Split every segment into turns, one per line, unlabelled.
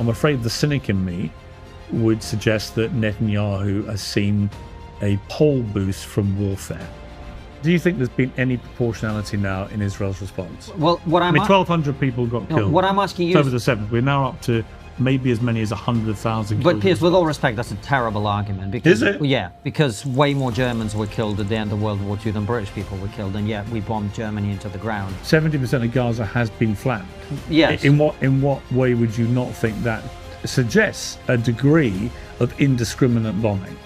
I'm afraid the cynic in me would suggest that Netanyahu has seen a poll boost from warfare. Do you think there's been any proportionality now in Israel's response?
Well, what I'm
1,200 people got killed.
What I'm asking you
over the 7th. We're now up to maybe as many as 100,000.
But Piers, with all respect, that's a terrible argument. Because,
is it?
Yeah, because way more Germans were killed at the end of World War II than British people were killed, and yet we bombed Germany into the ground.
70% of Gaza has been flattened.
Yes.
In what way would you not think that suggests a degree of indiscriminate bombing?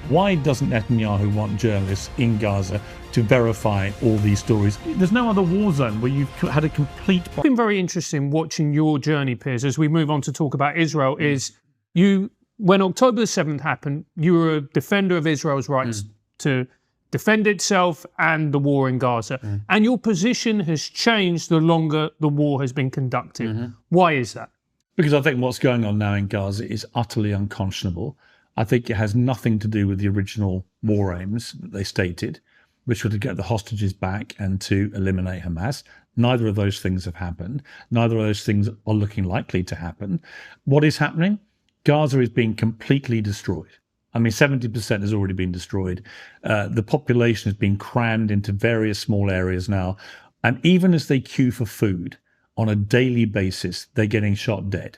Why doesn't Netanyahu want journalists in Gaza to verify all these stories? There's no other war zone where you've had a complete...
It's been very interesting watching your journey, Piers, as we move on to talk about Israel, is when October the 7th happened, you were a defender of Israel's rights to defend itself and the war in Gaza. And your position has changed the longer the war has been conducted. Why is that?
Because I think what's going on now in Gaza is utterly unconscionable. I think it has nothing to do with the original war aims that they stated, which were to get the hostages back and to eliminate Hamas. Neither of those things have happened. Neither of those things are looking likely to happen. What is happening? Gaza is being completely destroyed. I mean, 70% has already been destroyed. The population has been crammed into various small areas now. And even as they queue for food on a daily basis, they're getting shot dead.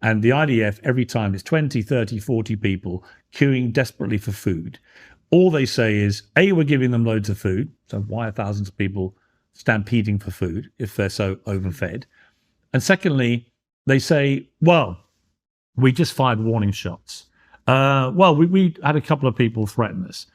And the IDF, every time, it's 20, 30, 40 people queuing desperately for food. All they say is, A, we're giving them loads of food. So why are thousands of people stampeding for food if they're so overfed? And secondly, they say, well, we just fired warning shots. We had a couple of people threaten us.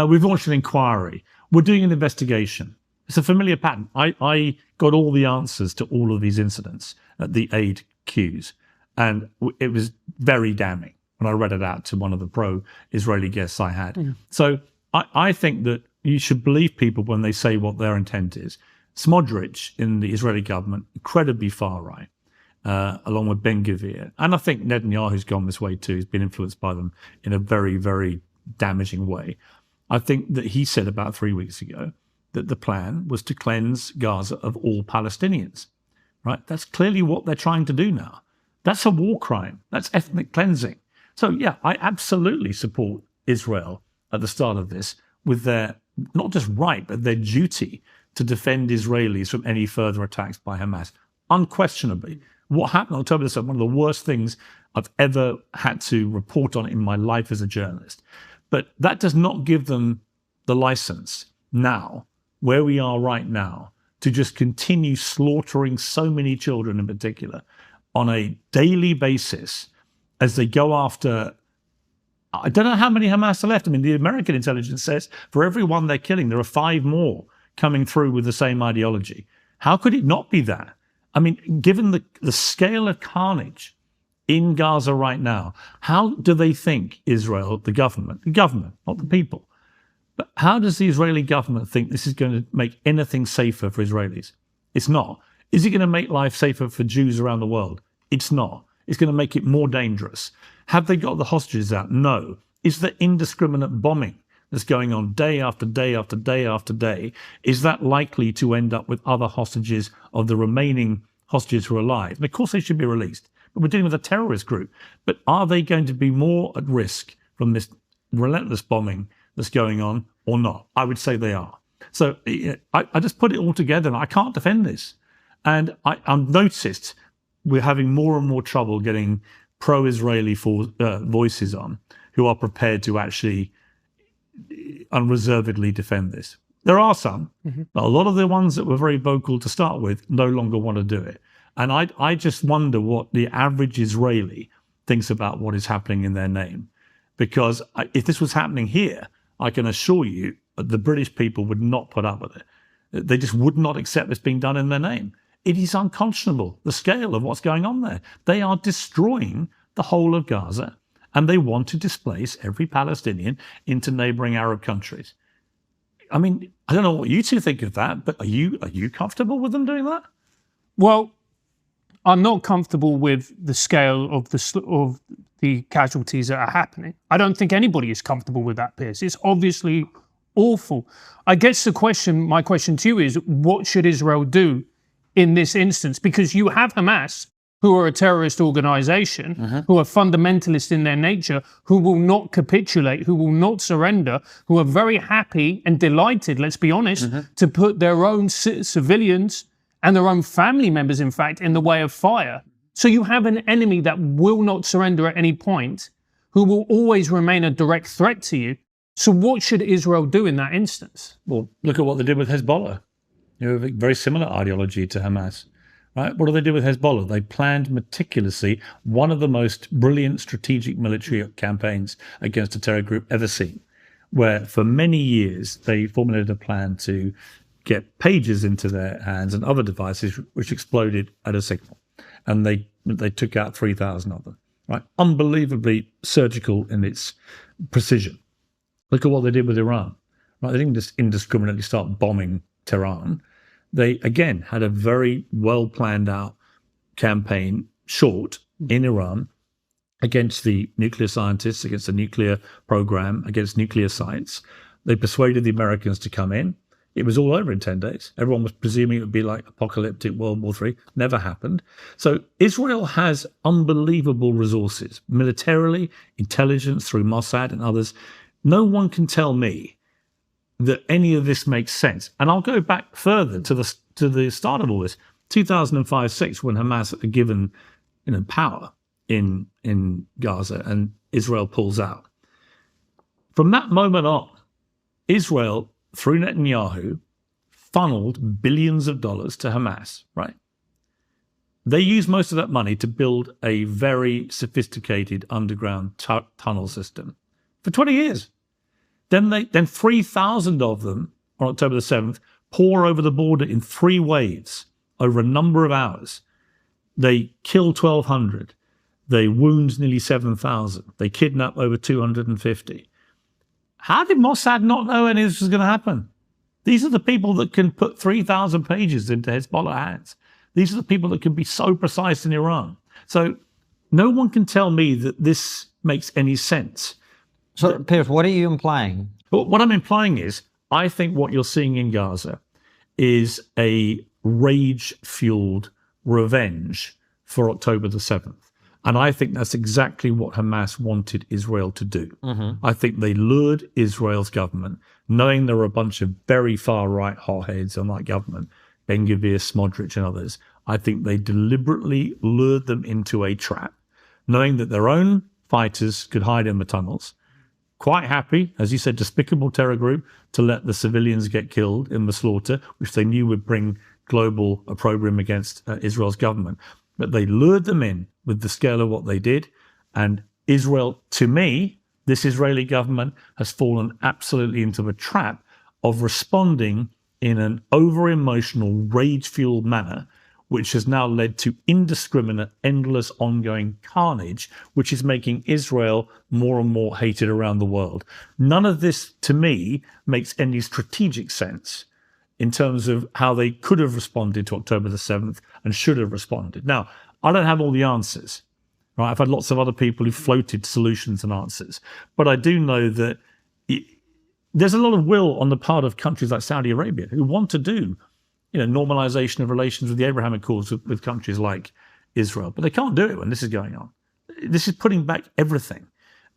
We've launched an inquiry. We're doing an investigation. It's a familiar pattern. I got all the answers to all of these incidents at the aid queues. And it was very damning when I read it out to one of the pro-Israeli guests I had. So I think that you should believe people when they say what their intent is. Smotrich in the Israeli government, incredibly far right, along with Ben-Gvir. And I think Netanyahu's gone this way too. He's been influenced by them in a very, very damaging way. I think that he said about 3 weeks ago that the plan was to cleanse Gaza of all Palestinians, right? That's clearly what they're trying to do now. That's a war crime. That's ethnic cleansing. So, yeah, I absolutely support Israel at the start of this with their, not just right, but their duty to defend Israelis from any further attacks by Hamas. Unquestionably. What happened on October the 7th, one of the worst things I've ever had to report on in my life as a journalist. But that does not give them the license now, where we are right now, to just continue slaughtering so many children in particular on a daily basis as they go after, I don't know how many Hamas are left. I mean, the American intelligence says for every one they're killing, there are 5 more coming through with the same ideology. How could it not be that? I mean, given the scale of carnage in Gaza right now, how do they think Israel, the government, not the people, but how does the Israeli government think this is going to make anything safer for Israelis? It's not. Is it going to make life safer for Jews around the world? It's not. It's going to make it more dangerous. Have they got the hostages out? No. Is there indiscriminate bombing that's going on day after day after day after day? Is that likely to end up with other hostages of the remaining hostages who are alive? And of course they should be released. But we're dealing with a terrorist group. But are they going to be more at risk from this relentless bombing that's going on or not? I would say they are. So I just put it all together and I can't defend this. And I've noticed we're having more and more trouble getting pro-Israeli voices on who are prepared to actually unreservedly defend this. There are some, but a lot of the ones that were very vocal to start with no longer want to do it. And I just wonder what the average Israeli thinks about what is happening in their name. Because if this was happening here, I can assure you the British people would not put up with it. They just would not accept this being done in their name. It is unconscionable, the scale of what's going on there. They are destroying the whole of Gaza, and they want to displace every Palestinian into neighboring Arab countries. I mean, I don't know what you two think of that, but are you comfortable with them doing that?
Well, I'm not comfortable with the scale of the casualties that are happening. I don't think anybody is comfortable with that, Piers. It's obviously awful. I guess my question to you is, what should Israel do in this instance? Because you have Hamas who are a terrorist organization, who are fundamentalist in their nature, who will not capitulate, who will not surrender, who are very happy and delighted, let's be honest, to put their own civilians and their own family members, in fact, in the way of fire. So you have an enemy that will not surrender at any point, who will always remain a direct threat to you. So what should Israel do in that instance?
Well, look at what they did with Hezbollah. You know, a very similar ideology to Hamas. Right? What do they do with Hezbollah? They planned meticulously one of the most brilliant strategic military campaigns against a terror group ever seen, where for many years they formulated a plan to get pages into their hands and other devices which exploded at a signal. And they took out 3,000 of them. Right? Unbelievably surgical in its precision. Look at what they did with Iran. Right? They didn't just indiscriminately start bombing Tehran. They, again, had a very well-planned out campaign, short, in Iran, against the nuclear scientists, against the nuclear program, against nuclear sites. They persuaded the Americans to come in. It was all over in 10 days. Everyone was presuming it would be like apocalyptic World War III. Never happened. So Israel has unbelievable resources, militarily, intelligence through Mossad and others. No one can tell me that any of this makes sense. And I'll go back further to the start of all this, 2005-6, when Hamas are given power in Gaza and Israel pulls out. From that moment on, Israel, through Netanyahu, funneled billions of dollars to Hamas, right? They used most of that money to build a very sophisticated underground tunnel system for 20 years. Then 3,000 of them on October the 7th pour over the border in 3 waves over a number of hours. They kill 1,200. They wound nearly 7,000. They kidnap over 250. How did Mossad not know any of this was going to happen? These are the people that can put 3,000 pages into Hezbollah hands. These are the people that can be so precise in Iran. So no one can tell me that this makes any sense.
So, Piers, what are you implying?
Well, what I'm implying is, I think what you're seeing in Gaza is a rage-fueled revenge for October the 7th. And I think that's exactly what Hamas wanted Israel to do. I think they lured Israel's government, knowing there were a bunch of very far-right hotheads on that government, Ben-Gvir, Smotrich and others. I think they deliberately lured them into a trap, knowing that their own fighters could hide in the tunnels, quite happy, as you said, despicable terror group, to let the civilians get killed in the slaughter, which they knew would bring global opprobrium against Israel's government. But they lured them in with the scale of what they did. And Israel, to me, this Israeli government has fallen absolutely into the trap of responding in an over-emotional, rage-fueled manner, which has now led to indiscriminate, endless, ongoing carnage, which is making Israel more and more hated around the world. None of this, to me, makes any strategic sense in terms of how they could have responded to October the 7th and should have responded. Now, I don't have all the answers, right? I've had lots of other people who floated solutions and answers, but I do know that there's a lot of will on the part of countries like Saudi Arabia who want to do normalization of relations with the Abraham Accords with countries like Israel. But they can't do it when this is going on. This is putting back everything.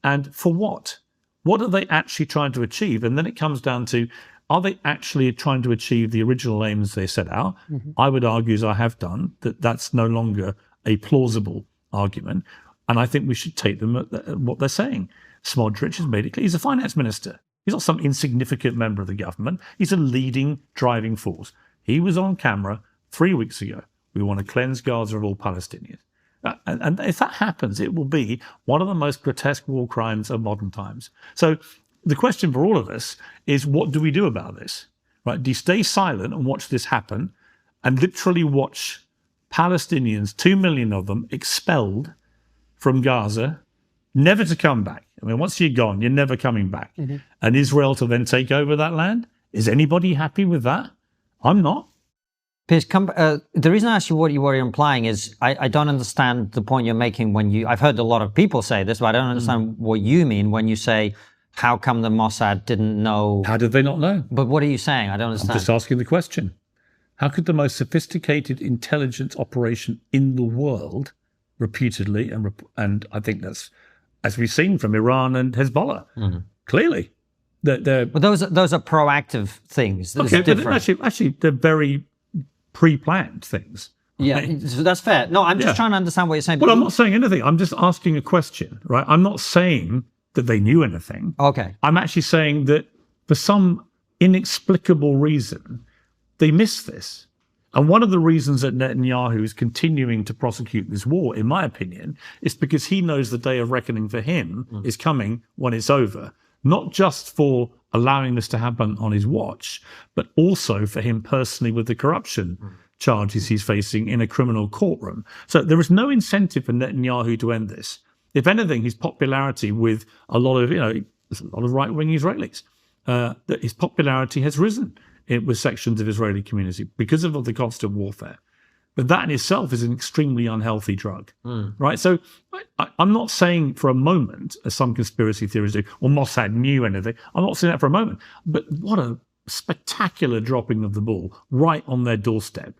And for what? What are they actually trying to achieve? And then it comes down to, are they actually trying to achieve the original aims they set out? I would argue, as I have done, that that's no longer a plausible argument. And I think we should take them at what they're saying. Smotrich has made it clear. He's a finance minister. He's not some insignificant member of the government. He's a leading driving force. He was on camera 3 weeks ago. We want to cleanse Gaza of all Palestinians. And if that happens, it will be one of the most grotesque war crimes of modern times. So the question for all of us is, what do we do about this? Right? Do you stay silent and watch this happen and literally watch Palestinians, 2 million of them, expelled from Gaza, never to come back? I mean, once you're gone, you're never coming back. And Israel to then take over that land? Is anybody happy with that? I'm not.
Piers, the reason I asked you what you were implying is I don't understand the point you're making when I've heard a lot of people say this, but I don't understand what you mean when you say, how come the Mossad didn't know?
How did they not know?
But what are you saying? I don't understand.
I'm just asking the question. How could the most sophisticated intelligence operation in the world, reputedly, and I think that's, as we've seen from Iran and Hezbollah, clearly,
But those are proactive things. That's different.
But actually, they're very pre-planned things.
Yeah, so that's fair. No, I'm just trying to understand what you're saying.
Well, I'm not saying anything. I'm just asking a question, right? I'm not saying that they knew anything.
Okay.
I'm actually saying that for some inexplicable reason, they missed this. And one of the reasons that Netanyahu is continuing to prosecute this war, in my opinion, is because he knows the day of reckoning for him is coming when it's over. Not just for allowing this to happen on his watch, but also for him personally with the corruption charges he's facing in a criminal courtroom. So there is no incentive for Netanyahu to end this. If anything, his popularity with a lot of right-wing Israelis, that his popularity has risen with sections of Israeli community because of the constant warfare. But that in itself is an extremely unhealthy drug, right? So I'm not saying for a moment, as some conspiracy theories do, or Mossad knew anything. I'm not saying that for a moment. But what a spectacular dropping of the ball right on their doorstep.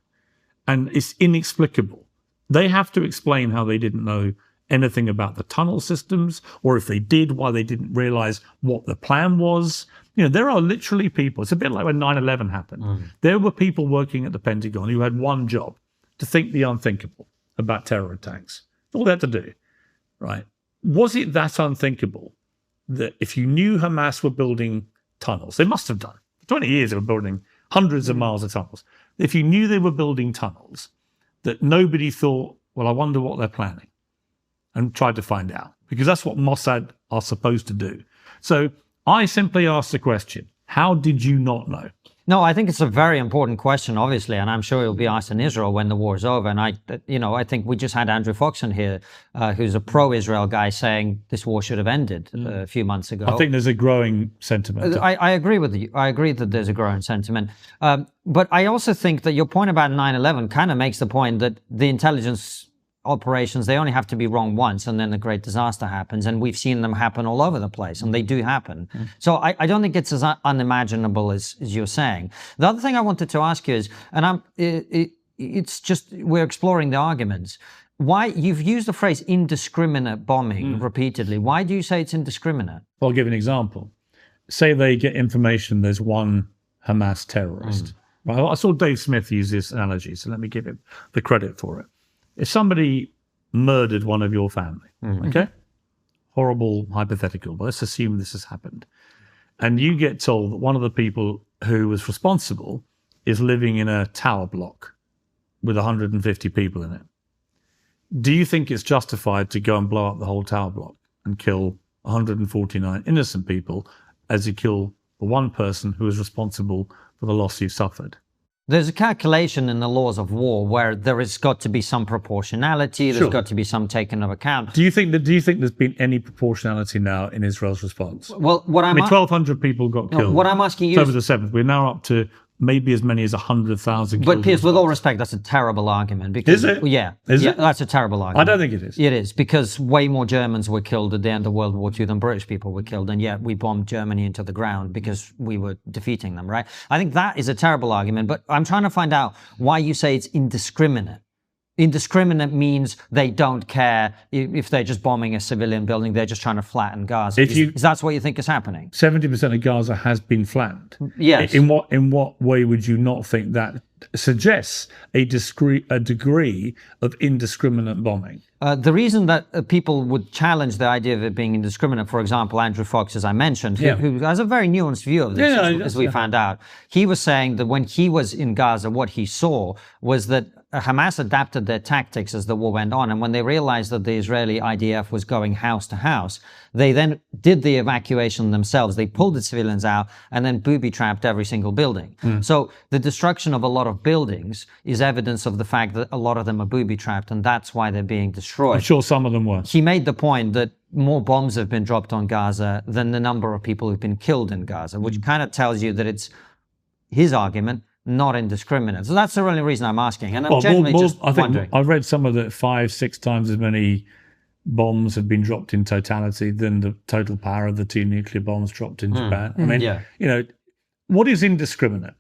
And it's inexplicable. They have to explain how they didn't know anything about the tunnel systems, or if they did, why they didn't realize what the plan was. You know, there are literally people. It's a bit like when 9/11 happened. There were people working at the Pentagon who had one job: to think the unthinkable about terror attacks. That's all they had to do, right? Was it that unthinkable that if you knew Hamas were building tunnels, they must have done. For 20 years they were building hundreds of miles of tunnels. If you knew they were building tunnels, that nobody thought, well, I wonder what they're planning, and tried to find out, because that's what Mossad are supposed to do. So I simply asked the question, how did you not know?
No, I think it's a very important question, obviously, and I'm sure it'll be asked in Israel when the war is over. And I think we just had Andrew Foxon here, who's a pro-Israel guy, saying this war should have ended a few months ago.
I think there's a growing sentiment.
I agree with you. I agree that there's a growing sentiment. But I also think that your point about 9/11 kind of makes the point that the intelligence operations, they only have to be wrong once and then a great disaster happens, and we've seen them happen all over the place, and they do happen. So I don't think it's as unimaginable as you're saying. The other thing I wanted to ask you is, and it's just, we're exploring the arguments. Why, you've used the phrase indiscriminate bombing repeatedly. Why do you say it's indiscriminate?
I'll give an example. Say they get information there's one Hamas terrorist. Right? I saw Dave Smith use this analogy, so let me give him the credit for it. If somebody murdered one of your family, okay? Horrible hypothetical, but let's assume this has happened. And you get told that one of the people who was responsible is living in a tower block with 150 people in it. Do you think it's justified to go and blow up the whole tower block and kill 149 innocent people as you kill the one person who is responsible for the loss you've suffered?
There's a calculation in the laws of war where there has got to be some proportionality. There's got to be some taken of account.
Do you think there's been any proportionality now in Israel's response?
Well,
1,200 people got killed.
What I'm asking you
over the 7th. We're now up to maybe as many as 100,000.
But Piers, with all respect, that's a terrible argument. Because,
is it?
Yeah.
Is it?
That's a terrible argument.
I don't think it is.
It is, because way more Germans were killed at the end of World War II than British people were killed, and yet we bombed Germany into the ground because we were defeating them, right? I think that is a terrible argument, but I'm trying to find out why you say it's indiscriminate. Indiscriminate means they don't care if they're just bombing a civilian building, they're just trying to flatten Gaza. Is that what you think is happening?
70% of Gaza has been flattened.
Yes.
In what way would you not think that suggests a degree of indiscriminate bombing?
The reason that people would challenge the idea of it being indiscriminate, for example, Andrew Fox, as I mentioned, who has a very nuanced view of this, as we found out, he was saying that when he was in Gaza, what he saw was that Hamas adapted their tactics as the war went on, and when they realized that the Israeli IDF was going house to house, they then did the evacuation themselves. They pulled the civilians out and then booby-trapped every single building. So the destruction of a lot of buildings is evidence of the fact that a lot of them are booby-trapped, and that's why they're being destroyed.
I'm sure some of them were.
He made the point that more bombs have been dropped on Gaza than the number of people who've been killed in Gaza, which kind of tells you that it's his argument, not indiscriminate. So that's the only reason I'm asking. And I'm genuinely just wondering.
I've read some of the 5-6 times as many bombs have been dropped in totality than the total power of the 2 nuclear bombs dropped in Japan. I mean, what is indiscriminate?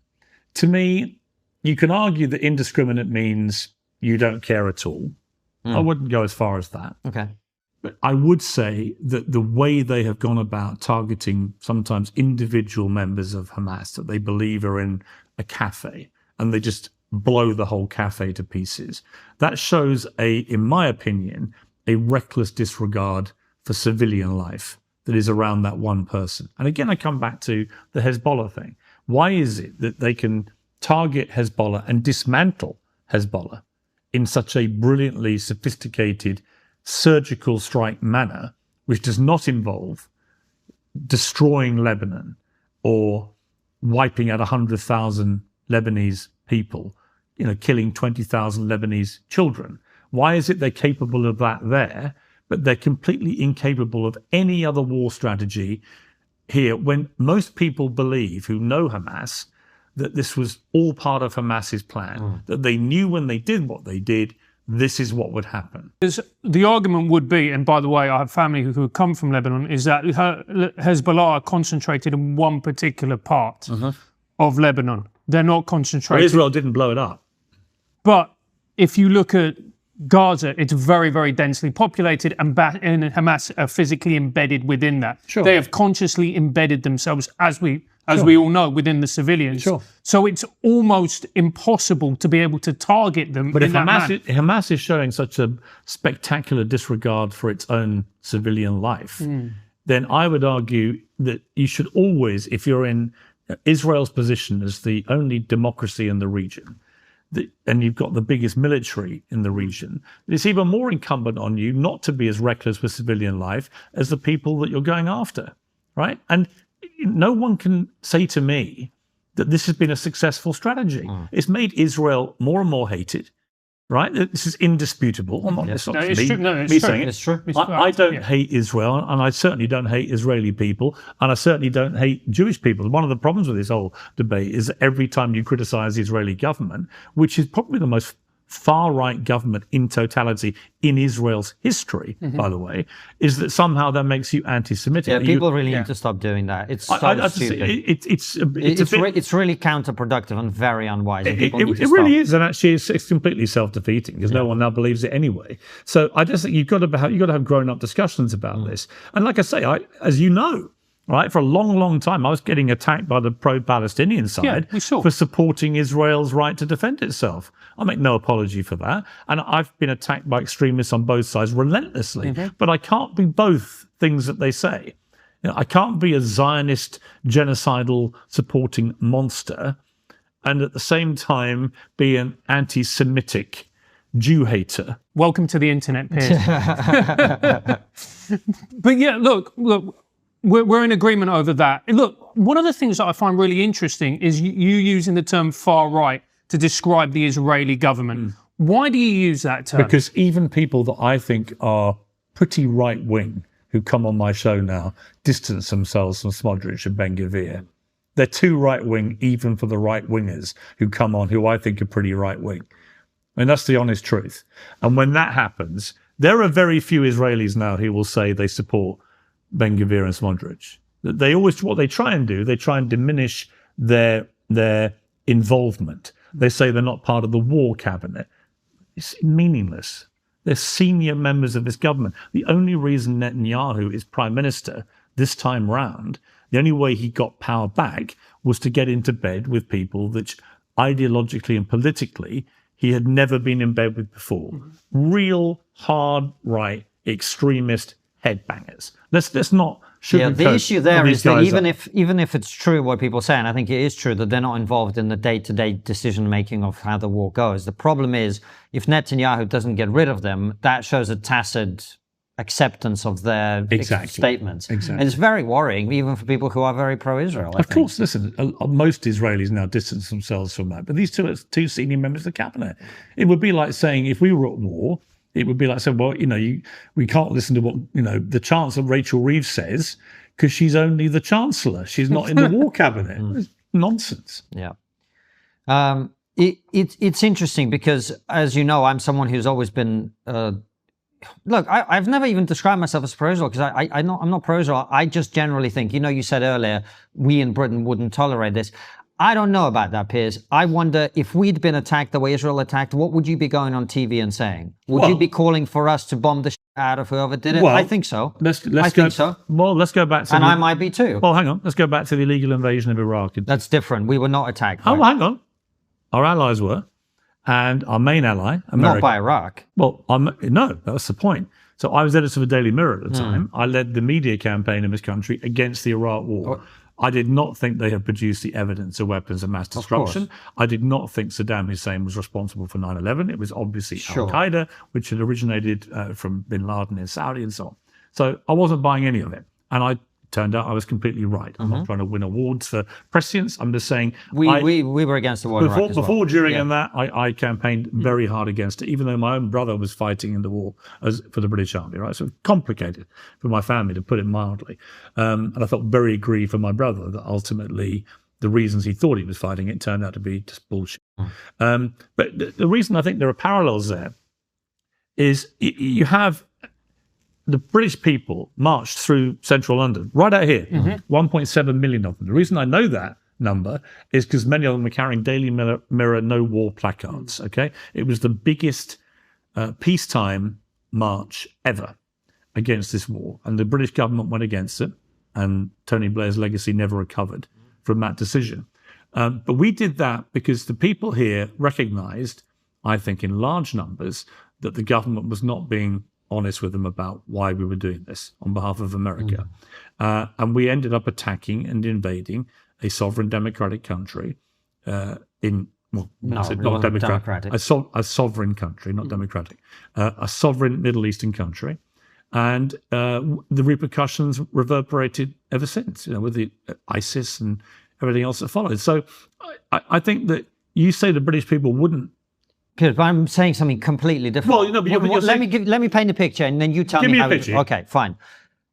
To me, you can argue that indiscriminate means you don't care at all. I wouldn't go as far as that.
Okay.
But I would say that the way they have gone about targeting sometimes individual members of Hamas that they believe are in a cafe, and they just blow the whole cafe to pieces, that shows in my opinion, a reckless disregard for civilian life that is around that one person. And again, I come back to the Hezbollah thing. Why is it that they can target Hezbollah and dismantle Hezbollah in such a brilliantly sophisticated surgical strike manner, which does not involve destroying Lebanon or wiping out 100,000 Lebanese people, killing 20,000 Lebanese children? Why is it they're capable of that there, but they're completely incapable of any other war strategy here, when most people believe, who know Hamas, that this was all part of Hamas's plan, that they knew when they did what they did, this is what would happen.
The argument would be, and by the way, I have family who come from Lebanon, is that Hezbollah are concentrated in one particular part of Lebanon. They're not concentrated.
Well, Israel didn't blow it up.
But if you look at Gaza, it's very, very densely populated, and Hamas are physically embedded within that.
Sure.
They have consciously embedded themselves, as we all know, within the civilians.
Sure.
So it's almost impossible to be able to target them.
But if Hamas is showing such a spectacular disregard for its own civilian life, then I would argue that you should always, if you're in Israel's position as the only democracy in the region, and you've got the biggest military in the region, it's even more incumbent on you not to be as reckless with civilian life as the people that you're going after, right? And no one can say to me that this has been a successful strategy. It's made Israel more and more hated, right? This is indisputable. It's not me saying it.
It's true.
I don't hate Israel, and I certainly don't hate Israeli people, and I certainly don't hate Jewish people. One of the problems with this whole debate is that every time you criticize the Israeli government, which is probably the most far-right government in totality in Israel's history, by the way, is that somehow that makes you anti-Semitic.
Yeah, people really need to stop doing that. It's so stupid. It's really counterproductive and very unwise.
It really is, and actually it's completely self-defeating because no one now believes it anyway. So I just think you've got to have grown-up discussions about this. And like I say, as you know, right, for a long, long time, I was getting attacked by the pro-Palestinian side for supporting Israel's right to defend itself. I make no apology for that. And I've been attacked by extremists on both sides relentlessly. But I can't be both things that they say. I can't be a Zionist, genocidal supporting monster and at the same time be an anti-Semitic Jew hater.
Welcome to the internet, Piers. But yeah, look. We're in agreement over that. And look, one of the things that I find really interesting is you using the term far right to describe the Israeli government. Why do you use that term?
Because even people that I think are pretty right-wing who come on my show now distance themselves from Smotrich and Ben-Gvir. They're too right-wing even for the right-wingers who come on who I think are pretty right-wing. And that's the honest truth. And when that happens, there are very few Israelis now who will say they support Ben-Gvir and Smotrich. What they try and do, they try and diminish their involvement. They say they're not part of the war cabinet. It's meaningless. They're senior members of this government. The only reason Netanyahu is prime minister this time round, the only way he got power back was to get into bed with people that ideologically and politically he had never been in bed with before. Real hard right extremist headbangers. Let's not sugarcoat.
The issue there is that even if it's true what people say, and I think it is true that they're not involved in the day-to-day decision-making of how the war goes. The problem is if Netanyahu doesn't get rid of them, that shows a tacit acceptance of their statements.
Exactly.
And it's very worrying, even for people who are very pro-Israel.
Of course, listen, most Israelis now distance themselves from that, but these two senior members of the cabinet. It would be like saying if we were at war, it would be like saying, well, we can't listen to what, the Chancellor Rachel Reeves says because she's only the Chancellor. She's not in the war cabinet. It's nonsense.
Yeah. It's interesting because, as you know, I'm someone who's always been, look, I've never even described myself as pro-Israel because I'm not pro-Israel. I just generally think, you said earlier, we in Britain wouldn't tolerate this. I don't know about that, Piers. I wonder if we'd been attacked the way Israel attacked, what would you be going on TV and saying? Would you be calling for us to bomb the shit out of whoever did it? I think so.
Let's think so. Well, let's go back to...
And I might be too.
Well, hang on. Let's go back to the illegal invasion of Iraq.
That's different. We were not attacked.
Oh, hang on. Our allies were. And our main ally, America...
Not by Iraq.
Well, no, that's the point. So I was editor of the Daily Mirror at the time. I led the media campaign in this country against the Iraq war. I did not think they had produced the evidence of weapons of mass destruction. I did not think Saddam Hussein was responsible for 9/11. It was obviously Al-Qaeda, which had originated from bin Laden in Saudi and so on. So I wasn't buying any of it. And turned out I was completely right. I'm not trying to win awards for prescience. I'm just saying...
We were against the war in Iraq as well.
Before, during, and that, I campaigned very hard against it, even though my own brother was fighting in the war for the British Army, right? So it was complicated for my family, to put it mildly. And I felt very aggrieved for my brother that ultimately the reasons he thought he was fighting it turned out to be just bullshit. But the reason I think there are parallels there is you have... The British people marched through central London, right out here, 1.7 million of them. The reason I know that number is because many of them were carrying Daily Mirror no war placards, okay? It was the biggest peacetime march ever against this war. And the British government went against it, and Tony Blair's legacy never recovered from that decision. But we did that because the people here recognised, I think in large numbers, that the government was not being honest with them about why we were doing this on behalf of America. And we ended up attacking and invading a sovereign democratic country not democratic. A sovereign country, not democratic. A sovereign Middle Eastern country. And the repercussions reverberated ever since, with the ISIS and everything else that followed. So I think that you say the British people wouldn't.
But I'm saying something completely different.
Well,
let me paint a picture, and then you tell me
how. Give me a picture.
Okay, fine.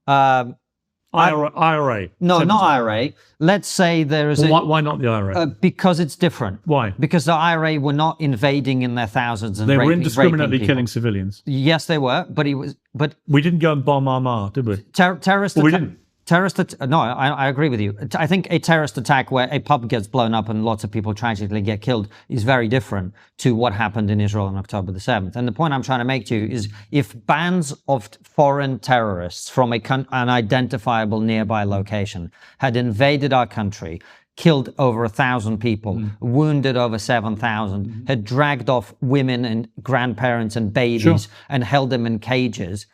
IRA.
No, not IRA. Let's say there is
why not the IRA?
Because it's different.
Why?
Because the IRA were not invading in their thousands and
they were indiscriminately killing civilians.
Yes, they were. But
we didn't go and bomb Armagh, did we?
Terrorist.
We didn't.
No, I agree with you. I think a terrorist attack where a pub gets blown up and lots of people tragically get killed is very different to what happened in Israel on October the 7th. And the point I'm trying to make to you is if bands of foreign terrorists from an identifiable nearby location had invaded our country, killed over 1,000 people, wounded over 7,000, had dragged off women and grandparents and babies and held them in cages,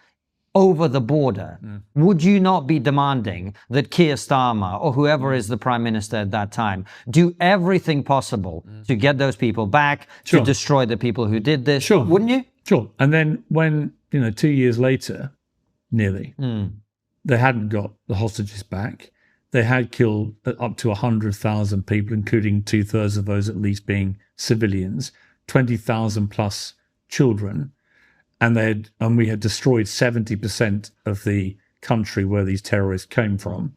over the border, would you not be demanding that Keir Starmer or whoever is the prime minister at that time do everything possible to get those people back, to destroy the people who did this? Wouldn't you?
Sure. And then when, 2 years later, nearly, they hadn't got the hostages back, they had killed up to 100,000 people, including 2/3 of those at least being civilians, 20,000 plus children, and we had destroyed 70% of the country where these terrorists came from,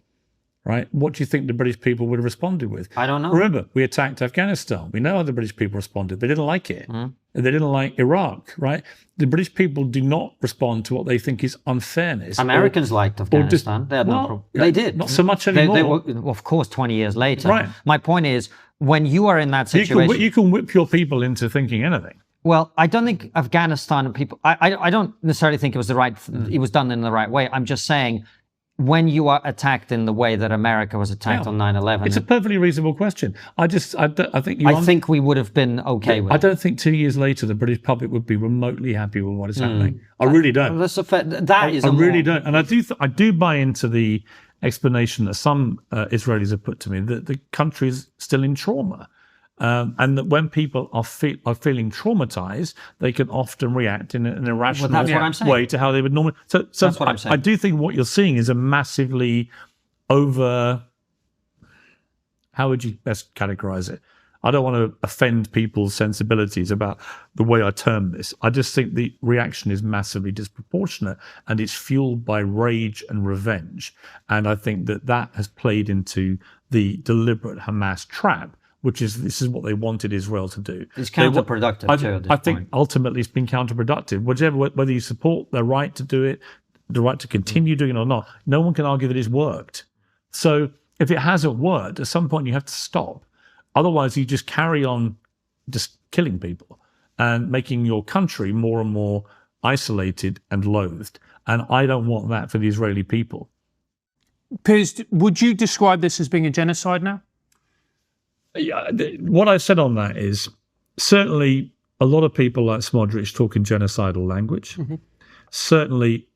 right? What do you think the British people would have responded with?
I don't know.
Remember, we attacked Afghanistan. We know how the British people responded. They didn't like it. They didn't like Iraq, right? The British people do not respond to what they think is unfairness.
Americans liked Afghanistan. They had no problem. They did.
Not so much anymore.
They were, of course, 20 years later.
Right.
My point is, when you are in that situation...
You can whip your people into thinking anything.
Well, I don't think Afghanistan people... I don't necessarily think it was it was done in the right way. I'm just saying, when you are attacked in the way that America was attacked on 9/11...
It's a perfectly reasonable question. I think
we would have been okay with it.
I don't think 2 years later the British public would be remotely happy with what is happening. I really don't.
I
really don't. And I do buy into the explanation that some Israelis have put to me that the country is still in trauma. And that when people are feeling traumatized, they can often react in an irrational way to how they would normally. So
that's what I'm saying.
I do think what you're seeing is a massively over. How would you best categorize it? I don't want to offend people's sensibilities about the way I term this. I just think the reaction is massively disproportionate, and it's fueled by rage and revenge. And I think that has played into the deliberate Hamas trap, which is this is what they wanted Israel to do.
It's counterproductive too.
I think ultimately it's been counterproductive. Whether you support their right to do it, the right to continue doing it or not, no one can argue that it's worked. So if it hasn't worked, at some point you have to stop. Otherwise, you just carry on just killing people and making your country more and more isolated and loathed. And I don't want that for the Israeli people.
Piers, would you describe this as being a genocide now?
Yeah, what I said on that is certainly a lot of people like Smodrich talk in genocidal language. Mm-hmm. Certainly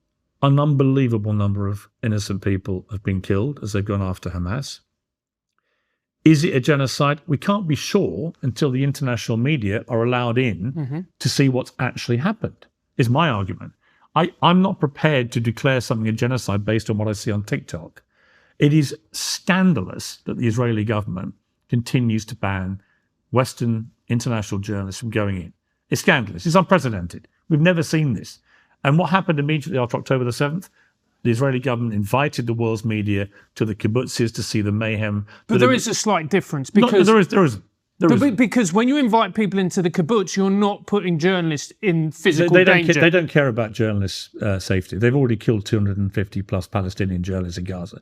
an unbelievable number of innocent people have been killed as they've gone after Hamas. Is it a genocide? We can't be sure until the international media are allowed in to see what's actually happened, is my argument. I'm not prepared to declare something a genocide based on what I see on TikTok. It is scandalous that the Israeli government continues to ban Western international journalists from going in. It's scandalous. It's unprecedented. We've never seen this. And what happened immediately after October the 7th? The Israeli government invited the world's media to the kibbutzes to see the mayhem.
But there is a slight difference because because when you invite people into the kibbutz, you're not putting journalists in physical danger.
They don't care about journalists' safety. They've already killed 250 plus Palestinian journalists in Gaza.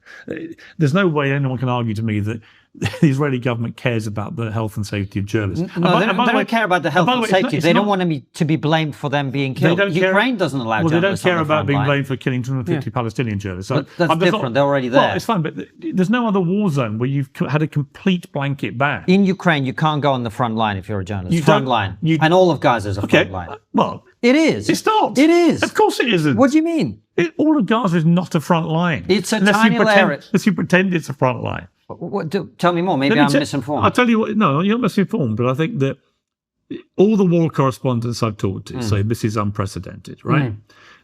There's no way anyone can argue to me that the Israeli government cares about the health and safety of journalists.
No, they don't care about the health and safety. They don't want to be blamed for them being killed. Ukraine doesn't allow journalists.
Well, they don't care about being blamed for killing 250 Palestinian journalists. So
but that's different. They're already there.
Well, it's fine, but there's no other war zone where you've had a complete blanket ban.
In Ukraine, you can't go on the front line if you're a journalist. Front line. And all of Gaza is a front line.
Well,
it is.
It's not.
It is.
Of course it isn't.
What do you mean?
All of Gaza is not a front line.
It's a tiny area.
Unless you pretend it's a front line.
Tell me more. Maybe I'm misinformed.
I'll tell you what. No, you're misinformed. But I think that all the war correspondents I've talked to say this is unprecedented, right?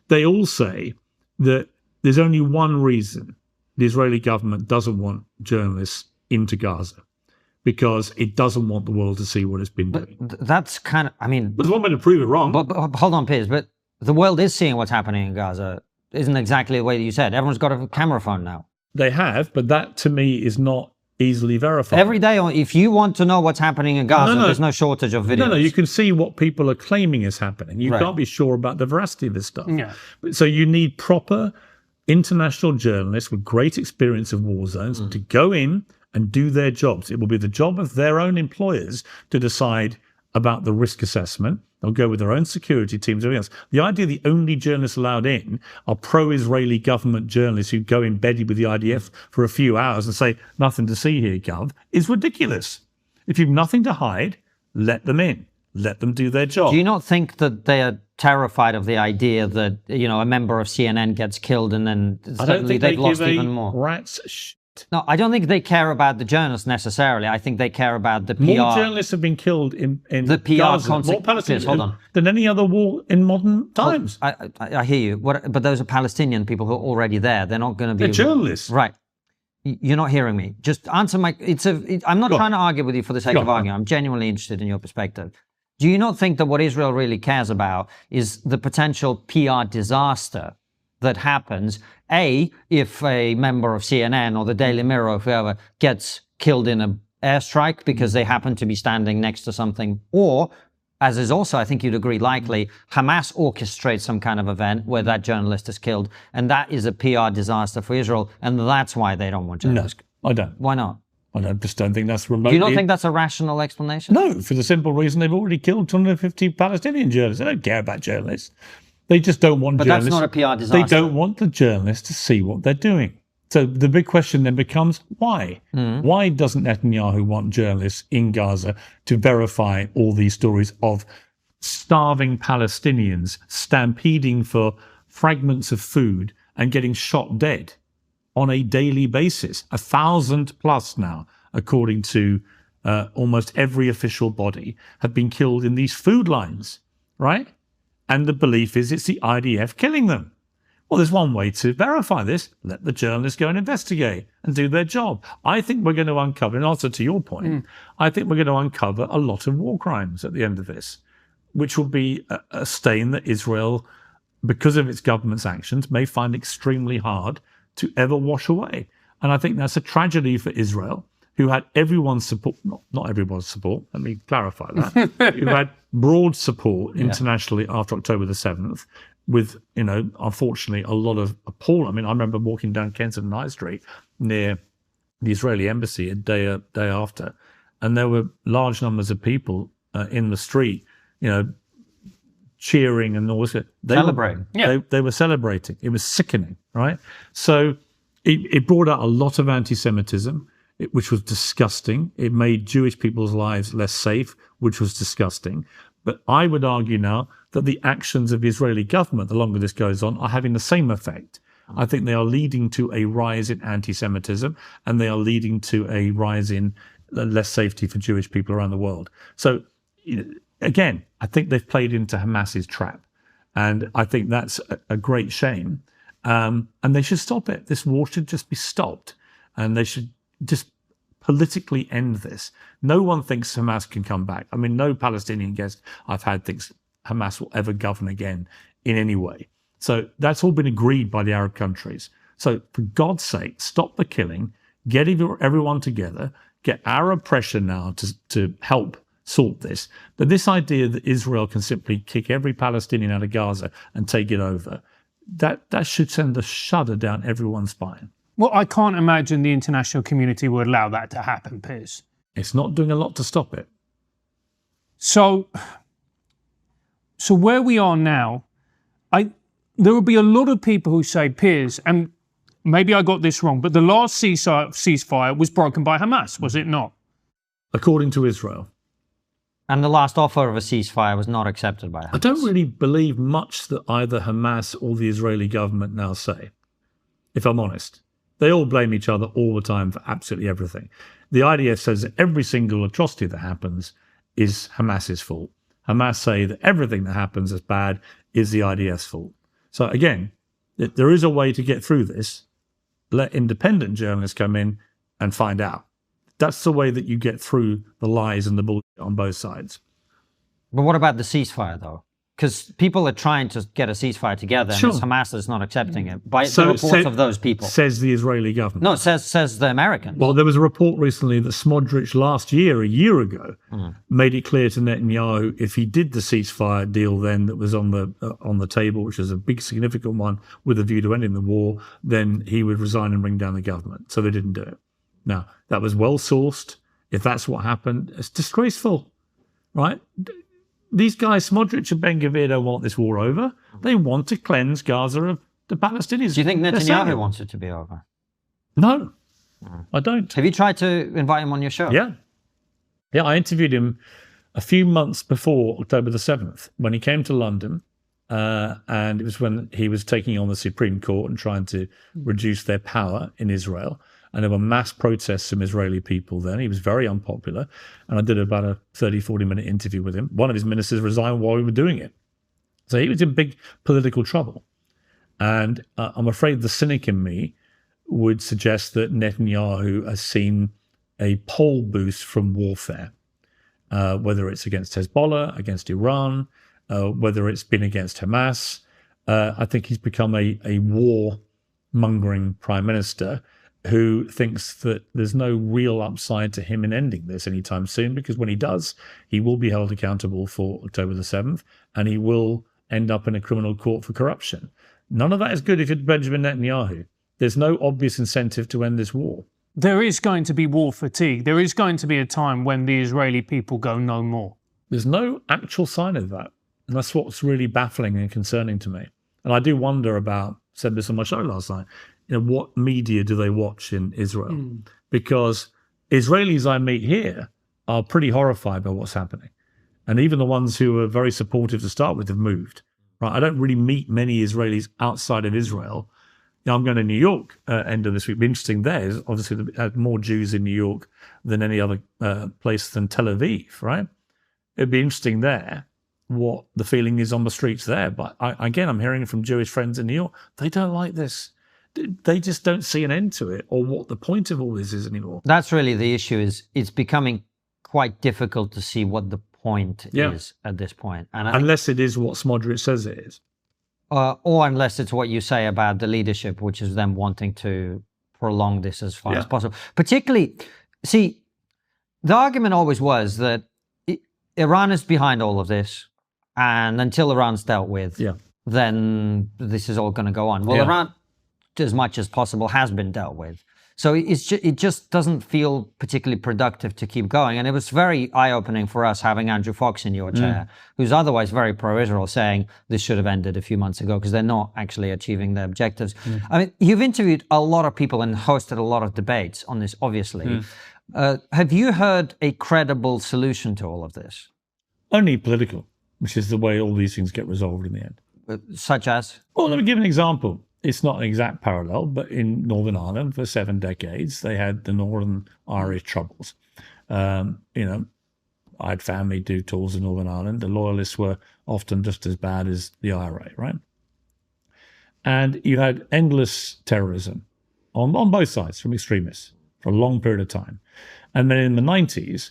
They all say that there's only one reason the Israeli government doesn't want journalists into Gaza, because it doesn't want the world to see what it's been doing.
That's kind of,
But there's one way to prove it wrong.
But hold on, Piers. But the world is seeing what's happening in Gaza. Isn't exactly the way that you said. Everyone's got a camera phone now.
They have, but that to me is not easily verified.
Every day, if you want to know what's happening in Gaza, there's no shortage of videos.
No, you can see what people are claiming is happening. You can't be sure about the veracity of this stuff.
Yeah.
So you need proper international journalists with great experience of war zones to go in and do their jobs. It will be the job of their own employers to decide about the risk assessment. They'll go with their own security teams, everything else. The idea the only journalists allowed in are pro-Israeli government journalists who go embedded with the IDF for a few hours and say, nothing to see here, Gov, is ridiculous. If you've nothing to hide, let them in. Let them do their job.
Do you not think that they are terrified of the idea that, a member of CNN gets killed and then suddenly they've lost even more?
Rat's shit.
No, I don't think they care about the journalists necessarily. I think they care about the PR.
More journalists have been killed in
the PR
Gaza, more Palestinians than any other war in modern times.
I hear you. But those are Palestinian people who are already there. They're not going to be...
They're journalists.
Right. You're not hearing me. Just answer my... I'm not trying to argue with you for the sake of arguing. I'm genuinely interested in your perspective. Do you not think that what Israel really cares about is the potential PR disaster that happens, if a member of CNN or the Daily Mirror or whoever gets killed in an airstrike because they happen to be standing next to something, or, as is also, I think you'd agree, likely, Hamas orchestrates some kind of event where that journalist is killed, and that is a PR disaster for Israel, and that's why they don't want journalists.
No, I don't.
Why not?
I just don't think that's remotely...
Do you not think that's a rational explanation?
No, for the simple reason they've already killed 250 Palestinian journalists. They don't care about journalists. They just don't want journalists.
But that's not a PR disaster.
They don't want the journalists to see what they're doing. So the big question then becomes, why? Why doesn't Netanyahu want journalists in Gaza to verify all these stories of starving Palestinians stampeding for fragments of food and getting shot dead on a daily basis? 1,000 plus now, according to almost every official body, have been killed in these food lines, right? And the belief is it's the IDF killing them. Well, there's one way to verify this. Let the journalists go and investigate and do their job. I think we're going to uncover, in answer to your point, I think we're going to uncover a lot of war crimes at the end of this, which will be a stain that Israel, because of its government's actions, may find extremely hard to ever wash away. And I think that's a tragedy for Israel, who had everyone's support, not everyone's support, let me clarify that, who had broad support internationally after October the 7th, with, unfortunately, a lot of appalling. I remember walking down Kensington High Street near the Israeli embassy a day after, and there were large numbers of people in the street, cheering and all this.
Celebrating.
They were celebrating. It was sickening, right? So it brought out a lot of anti-Semitism, which was disgusting. It made Jewish people's lives less safe, which was disgusting. But I would argue now that the actions of the Israeli government, the longer this goes on, are having the same effect. I think they are leading to a rise in anti-Semitism, and they are leading to a rise in less safety for Jewish people around the world. So, again, I think they've played into Hamas's trap. And I think that's a great shame. And they should stop it. This war should just be stopped. And they should just politically end this. No one thinks Hamas can come back. I mean, no Palestinian guest I've had thinks Hamas will ever govern again in any way. So that's all been agreed by the Arab countries. So for God's sake, stop the killing, get everyone together, get Arab pressure now to help sort this. But this idea that Israel can simply kick every Palestinian out of Gaza and take it over, that should send a shudder down everyone's spine.
Well, I can't imagine the international community would allow that to happen, Piers.
It's not doing a lot to stop it.
So where we are now, there will be a lot of people who say, Piers, and maybe I got this wrong, but the last ceasefire was broken by Hamas, was it not?
According to Israel.
And the last offer of a ceasefire was not accepted by Hamas.
I don't really believe much that either Hamas or the Israeli government now say, if I'm honest. They all blame each other all the time for absolutely everything. The IDF says that every single atrocity that happens is Hamas's fault. Hamas say that everything that happens that's bad is the IDF's fault. So again, there is a way to get through this. Let independent journalists come in and find out. That's the way that you get through the lies and the bullshit on both sides.
But what about the ceasefire, though? Because people are trying to get a ceasefire together, and it's Hamas that's not accepting it. By the reports of those people.
Says the Israeli government.
No, it says the Americans.
Well, there was a report recently that Smodrich a year ago, made it clear to Netanyahu if he did the ceasefire deal then that was on the table, which is a big significant one with a view to ending the war, then he would resign and bring down the government. So they didn't do it. Now, that was well sourced. If that's what happened, it's disgraceful, right? These guys, Smodrich and Ben-Gvir, don't want this war over. They want to cleanse Gaza of the Palestinians.
Do you think Netanyahu wants it to be over?
No, I don't.
Have you tried to invite him on your show?
Yeah, I interviewed him a few months before October the 7th when he came to London, and it was when he was taking on the Supreme Court and trying to reduce their power in Israel. And there were mass protests from Israeli people then. He was very unpopular. And I did about a 30, 40-minute interview with him. One of his ministers resigned while we were doing it. So he was in big political trouble. And I'm afraid the cynic in me would suggest that Netanyahu has seen a poll boost from warfare, whether it's against Hezbollah, against Iran, whether it's been against Hamas. I think he's become a war-mongering prime minister who thinks that there's no real upside to him in ending this anytime soon, because when he does, he will be held accountable for October the 7th, and he will end up in a criminal court for corruption. None of that is good if you're Benjamin Netanyahu. There's no obvious incentive to end this war.
There is going to be war fatigue. There is going to be a time when the Israeli people go no more.
There's no actual sign of that. And that's what's really baffling and concerning to me. And I do wonder about, said this on my show last night, what media do they watch in Israel? Because Israelis I meet here are pretty horrified by what's happening. And even the ones who are very supportive to start with have moved. Right? I don't really meet many Israelis outside of Israel. Now, I'm going to New York end of this week. It'll be interesting there. Obviously, there are more Jews in New York than any other place than Tel Aviv, right? It'd be interesting there what the feeling is on the streets there. But again, I'm hearing from Jewish friends in New York, they don't like this. They just don't see an end to it or what the point of all this is anymore. That's
really the issue. Is it's becoming quite difficult to see what the point is at this point. And
unless it is what Smodrich says it is.
Or unless it's what you say about the leadership, which is them wanting to prolong this as far as possible. Particularly, see, the argument always was that Iran is behind all of this, and until Iran's dealt with, then this is all going to go on. Well, Iran, as much as possible, has been dealt with. So it just doesn't feel particularly productive to keep going. And it was very eye-opening for us having Andrew Fox in your chair, who's otherwise very pro-Israel, saying this should have ended a few months ago because they're not actually achieving their objectives. I mean, you've interviewed a lot of people and hosted a lot of debates on this, obviously. Have you heard a credible solution to all of this?
Only political, which is the way all these things get resolved in the end.
Such as?
Well, let me give an example. It's not an exact parallel, but in Northern Ireland for 7 decades, they had the Northern Irish Troubles. I had family do tours in Northern Ireland. The loyalists were often just as bad as the IRA, right? And you had endless terrorism on both sides from extremists for a long period of time. And then in the 90s,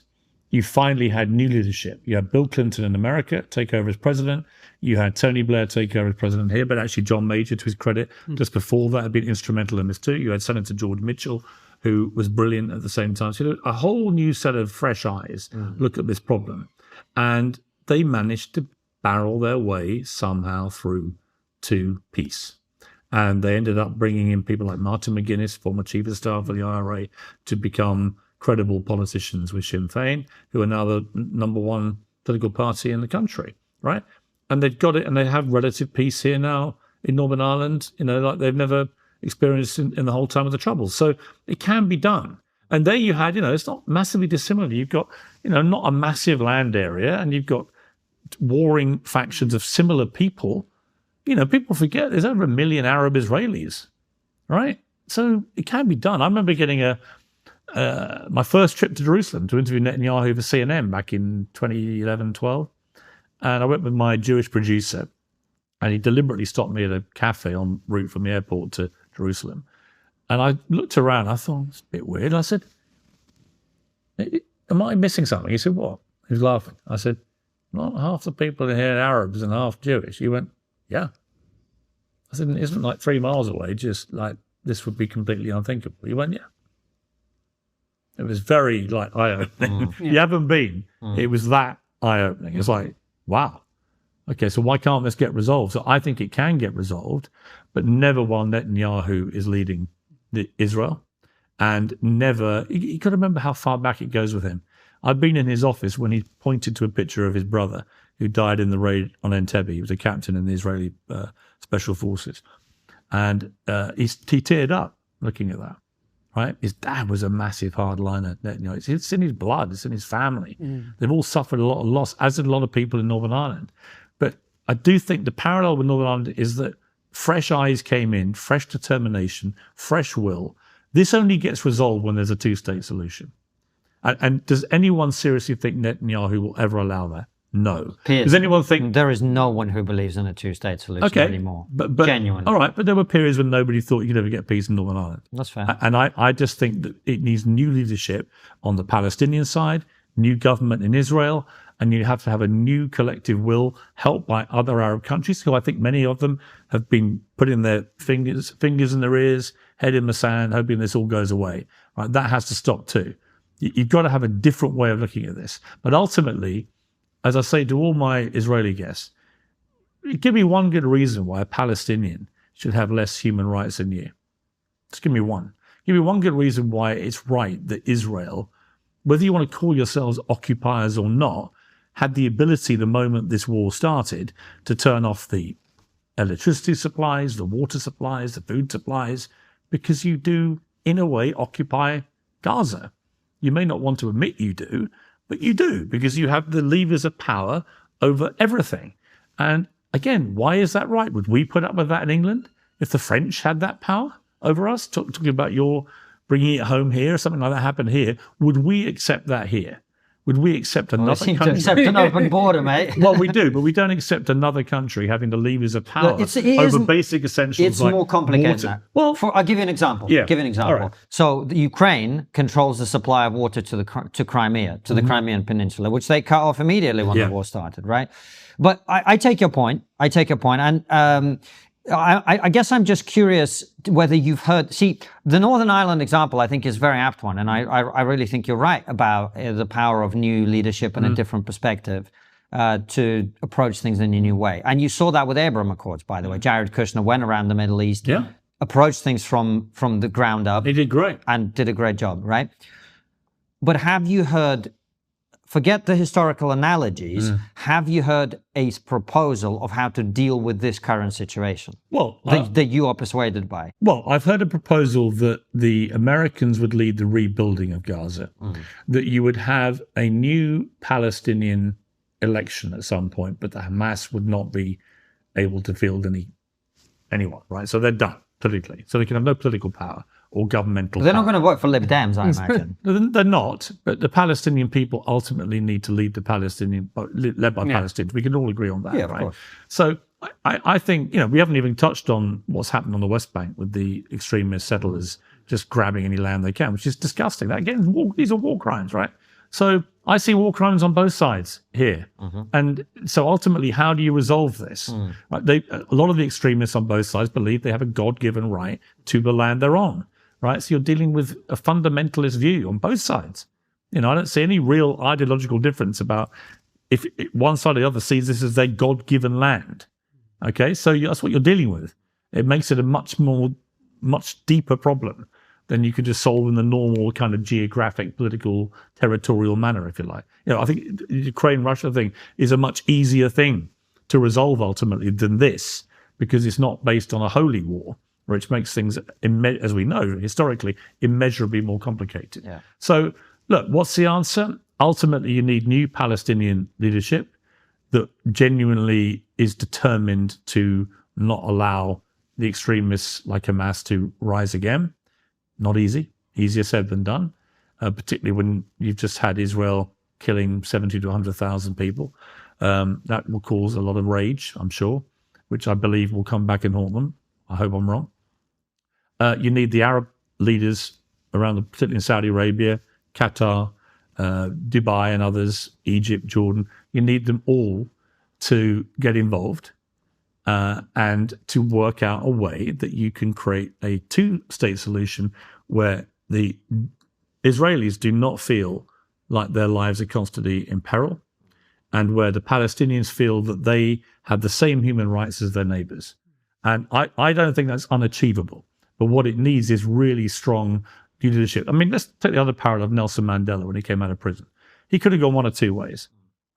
you finally had new leadership. You had Bill Clinton in America take over as president. You had Tony Blair take over as president here, but actually John Major, to his credit, just before that had been instrumental in this too. You had Senator George Mitchell, who was brilliant at the same time. So a whole new set of fresh eyes look at this problem. And they managed to barrel their way somehow through to peace. And they ended up bringing in people like Martin McGuinness, former chief of staff of the IRA, to become credible politicians with Sinn Féin, who are now the number one political party in the country, right? And they've got it, and they have relative peace here now in Northern Ireland, like they've never experienced in the whole time of the Troubles. So it can be done. And there you had, it's not massively dissimilar. You've got, not a massive land area, and you've got warring factions of similar people. People forget there's over 1 million Arab Israelis, right? So it can be done. I remember getting my first trip to Jerusalem to interview Netanyahu for CNN back in 2011-12. And I went with my Jewish producer, and he deliberately stopped me at a cafe en route from the airport to Jerusalem. And I looked around, I thought, it's a bit weird. I said, am I missing something? He said, what? He was laughing. I said, not half the people in here are Arabs and half Jewish. He went, yeah. I said, isn't like 3 miles away, just like this would be completely unthinkable. He went, yeah. It was very eye-opening. You haven't been. It was that eye-opening. It's like, wow. Okay, so why can't this get resolved? So I think it can get resolved, but never while Netanyahu is leading Israel, and never. You got to remember how far back it goes with him. I've been in his office when he pointed to a picture of his brother who died in the raid on Entebbe. He was a captain in the Israeli Special Forces, and he teared up looking at that. Right, his dad was a massive hardliner. It's in his blood. It's in his family. They've all suffered a lot of loss, as did a lot of people in Northern Ireland. But I do think the parallel with Northern Ireland is that fresh eyes came in, fresh determination, fresh will. This only gets resolved when there's a two-state solution. And does anyone seriously think Netanyahu will ever allow that? No.
Piers,
does anyone think
there is no one who believes in a two-state solution anymore?
But
genuinely.
All right, but there were periods when nobody thought you could ever get peace in Northern Ireland.
That's fair.
And I just think that it needs new leadership on the Palestinian side, new government in Israel, and you have to have a new collective will helped by other Arab countries, who I think many of them have been putting their fingers in their ears, head in the sand, hoping this all goes away. Right? That has to stop too. You've got to have a different way of looking at this. But ultimately, as I say to all my Israeli guests, give me one good reason why a Palestinian should have less human rights than you. Just give me one. Give me one good reason why it's right that Israel, whether you want to call yourselves occupiers or not, had the ability the moment this war started to turn off the electricity supplies, the water supplies, the food supplies, because you do, in a way, occupy Gaza. You may not want to admit you do, but you do, because you have the levers of power over everything. And again, why is that right? Would we put up with that in England if the French had that power over us? Talking about your bringing it home here, or something like that happened here. Would we accept that here? Would we accept another country?
To accept an open border, mate.
Well, we do, but we don't accept another country having the levers of power over basic essentials.
It's more complicated than that.
Well,
I'll give you an example.
Yeah.
Give you an example.
Right.
So the Ukraine controls the supply of water to Crimea, to the Crimean Peninsula, which they cut off immediately when the war started, right? But I take your point. And I guess I'm just curious whether you've heard. See, the Northern Ireland example, I think, is a very apt one, and I really think you're right about the power of new leadership and a different perspective to approach things in a new way. And you saw that with Abraham Accords, by the way. Jared Kushner went around the Middle East, approached things from the ground up.
He did great.
And did a great job, right? But have you heard, forget the historical analogies, have you heard a proposal of how to deal with this current situation?
Well,
that you are persuaded by?
Well, I've heard a proposal that the Americans would lead the rebuilding of Gaza, that you would have a new Palestinian election at some point, but the Hamas would not be able to field anyone, right? So they're done politically. So they can have no political power or governmental
power. They're not going to work for Lib Dems, I imagine.
They're not, but the Palestinian people ultimately need to lead the Palestinian, led by Palestinians. We can all agree on that, right? Of course. So I think, we haven't even touched on what's happened on the West Bank with the extremist settlers just grabbing any land they can, which is disgusting. That, again, these are war crimes, right? So I see war crimes on both sides here. And so ultimately, how do you resolve this? Right? A lot of the extremists on both sides believe they have a God-given right to the land they're on, right? So you're dealing with a fundamentalist view on both sides. I don't see any real ideological difference about if one side or the other sees this as their God-given land. Okay, so that's what you're dealing with. It makes it a much deeper problem than you could just solve in the normal kind of geographic, political, territorial manner, if you like. I think the Ukraine-Russia thing is a much easier thing to resolve ultimately than this, because it's not based on a holy war, which makes things, as we know, historically, immeasurably more complicated. Yeah. So, look, what's the answer? Ultimately, you need new Palestinian leadership that genuinely is determined to not allow the extremists like Hamas to rise again. Not easy. Easier said than done, particularly when you've just had Israel killing 70 to 100,000 people. That will cause a lot of rage, I'm sure, which I believe will come back and haunt them. I hope I'm wrong. You need the Arab leaders around, particularly in Saudi Arabia, Qatar, Dubai and others, Egypt, Jordan. You need them all to get involved and to work out a way that you can create a two-state solution where the Israelis do not feel like their lives are constantly in peril, and where the Palestinians feel that they have the same human rights as their neighbors. And I don't think that's unachievable. But what it needs is really strong leadership. I mean, let's take the other parallel of Nelson Mandela when he came out of prison. He could have gone one of two ways,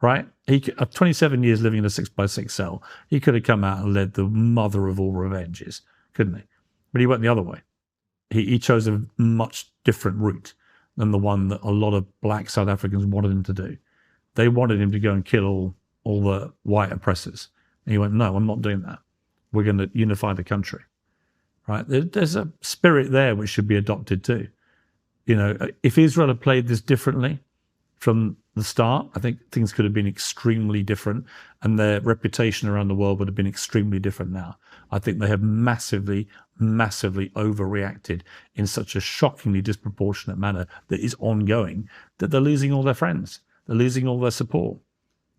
right? 27 years living in a 6x6 cell, he could have come out and led the mother of all revenges, couldn't he? But he went the other way. He chose a much different route than the one that a lot of black South Africans wanted him to do. They wanted him to go and kill all the white oppressors. And he went, no, I'm not doing that. We're going to unify the country, right? There's a spirit there which should be adopted too. If Israel had played this differently from the start, I think things could have been extremely different, and their reputation around the world would have been extremely different now. I think they have massively, massively overreacted in such a shockingly disproportionate manner that is ongoing, that they're losing all their friends. They're losing all their support.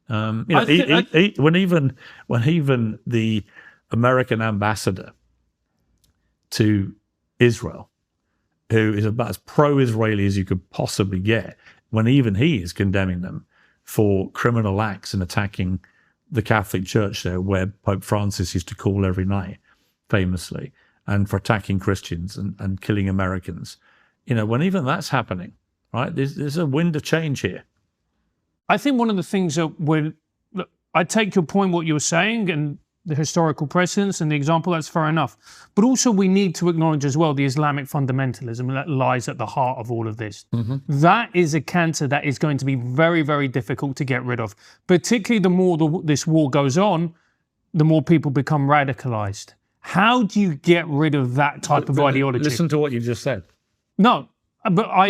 When even the American ambassador to Israel, who is about as pro-Israeli as you could possibly get, when even he is condemning them for criminal acts and attacking the Catholic Church there, where Pope Francis used to call every night, famously, and for attacking Christians and killing Americans. When even that's happening, right, there's a wind of change here.
I think one of the things that I take your point, what you were saying, and the historical precedents and the example, that's fair enough. But also we need to acknowledge as well the Islamic fundamentalism that lies at the heart of all of this. That is a cancer that is going to be very, very difficult to get rid of. Particularly the more this war goes on, the more people become radicalized. How do you get rid of that type of ideology?
Listen to what you just said.
No. But I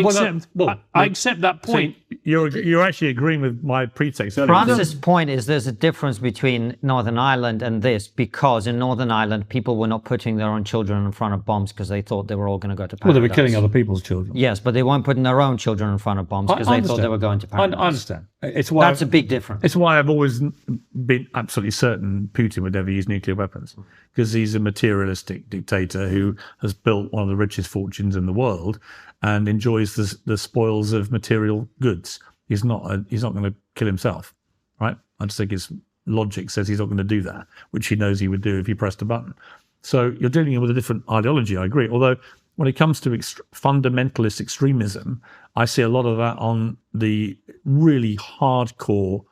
accept that point.
So you're actually agreeing with my pretext.
Francis' point is there's a difference between Northern Ireland and this, because in Northern Ireland, people were not putting their own children in front of bombs because they thought they were all going to go to paradise.
Well, they were killing other people's children.
Yes, but they weren't putting their own children in front of bombs because they thought they were going to paradise.
I understand. That's
a big difference.
It's why I've always been absolutely certain Putin would never use nuclear weapons, because he's a materialistic dictator who has built one of the richest fortunes in the world and enjoys the spoils of material goods. He's not going to kill himself, right? I just think his logic says he's not going to do that, which he knows he would do if he pressed a button. So you're dealing with a different ideology, I agree. Although when it comes to fundamentalist extremism, I see a lot of that on the really hardcore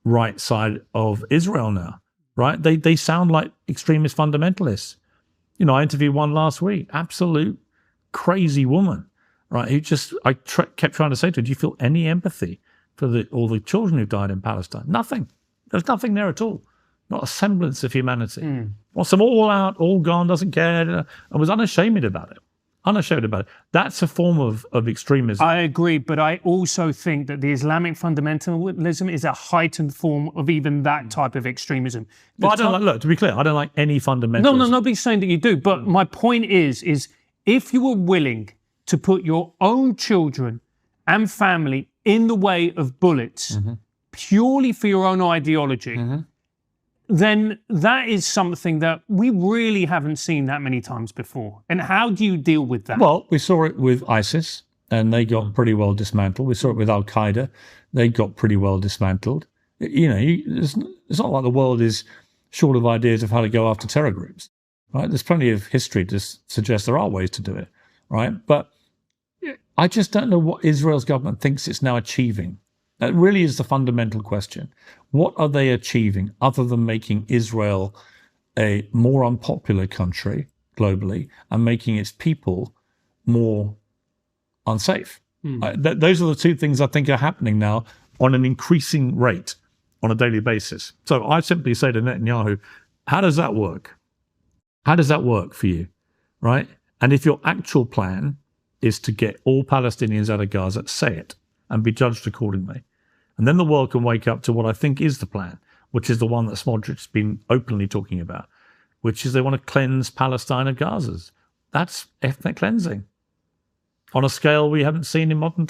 right side of Israel now, right? They sound like extremist fundamentalists. You know, I interviewed one last week, absolute crazy woman, right? Who just, kept trying to say to her, do you feel any empathy for all the children who died in Palestine? Nothing. There's nothing there at all. Not a semblance of humanity. Wants them all out, all gone, doesn't care, and was unashamed about it. Unashamed about it. That's a form of extremism.
I agree, but I also think that the Islamic fundamentalism is a heightened form of even that type of extremism.
But look, to be clear, I don't like any fundamentalism.
No, nobody's saying that you do, but my point is if you were willing to put your own children and family in the way of bullets purely for your own ideology, then that is something that we really haven't seen that many times before. And how do you deal with that?
Well, we saw it with ISIS, and they got pretty well dismantled. We saw it with Al-Qaeda. They got pretty well dismantled. You know, it's not like the world is short of ideas of how to go after terror groups, right? There's plenty of history to suggest there are ways to do it, right? But I just don't know what Israel's government thinks it's now achieving. That really is the fundamental question. What are they achieving other than making Israel a more unpopular country globally and making its people more unsafe? Those are the two things I think are happening now on an increasing rate on a daily basis. So I simply say to Netanyahu, how does that work? How does that work for you, right? And if your actual plan is to get all Palestinians out of Gaza, say it and be judged accordingly. And then the world can wake up to what I think is the plan, which is the one that Smodrich's been openly talking about, which is they want to cleanse Palestine of Gaza's. That's ethnic cleansing on a scale we haven't seen in modern times.